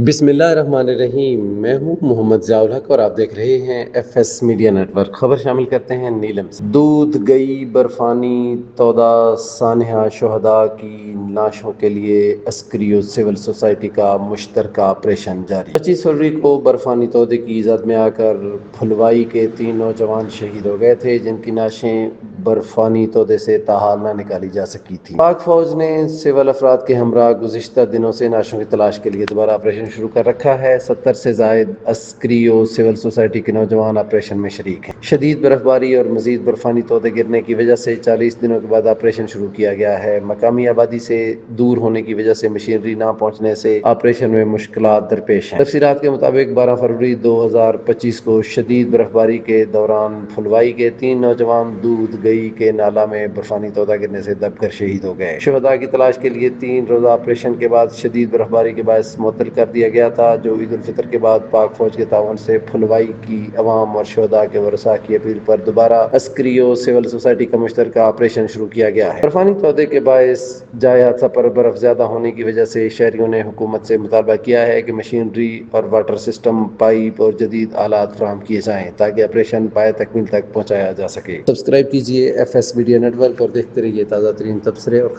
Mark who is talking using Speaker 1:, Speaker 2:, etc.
Speaker 1: بسم اللہ الرحمن الرحیم، میں ہوں محمد ضیاء الحق اور آپ دیکھ رہے ہیں F S media network. خبر شامل کرتے ہیں نیلم سے۔ دودھ گئی برفانی تودہ سانحہ شہداء کی لاشوں کے لیے عسکریوں سول سوسائٹی کا مشترکہ آپریشن جاری۔ 25 فروری کو برفانی تودے کی زد میں آ کر پھلوائی کے 3 نوجوان شہید ہو گئے تھے، جن کی لاشیں برفانی تودے سے تاحال نہ نکالی جا سکی تھی۔ پاک فوج نے سول افراد کے ہمراہ گزشتہ دنوں سے لاشوں کی تلاش کے لیے دوبارہ آپریشن شروع کر رکھا ہے۔ 70 سے زائد عسکری و سول سوسائٹی کے نوجوان آپریشن میں شریک ہیں۔ شدید برف باری اور مزید برفانی تودے گرنے کی وجہ سے 40 دنوں کے بعد آپریشن شروع کیا گیا ہے۔ مقامی آبادی سے دور ہونے کی وجہ سے مشینری نہ پہنچنے سے آپریشن میں مشکلات درپیش ہیں۔ تفصیلات کے مطابق 12 فروری 2025 کو شدید برف باری کے دوران پھلوائی کے 3 نوجوان دودھ گئی کے نالہ میں برفانی تودہ گرنے سے دب کر شہید ہو گئے۔ شہداء کی تلاش کے لیے 3 روزہ آپریشن کے بعد شدید برف باری کے باعث معطل کر دیا گیا تھا، جو عید الفطر کے بعد پاک فوج کے تعاون سے پھلوائی کی عوام اور شہداء کے ورثاء کی اپیل پر دوبارہ عسکری و سول سوسائٹی کا مشترکہ آپریشن شروع کیا گیا ہے۔ برفانی تودے کے باعث جائے حادثہ پر برف زیادہ ہونے کی وجہ سے شہریوں نے حکومت سے مطالبہ کیا ہے کہ مشینری اور واٹر سسٹم، پائپ اور جدید آلات فراہم کیے جائیں تاکہ آپریشن پائے تکمیل تک پہنچایا جا سکے۔ سبسکرائب کیجیے F S media network اور دیکھتے رہیے تازہ ترین تبصرے اور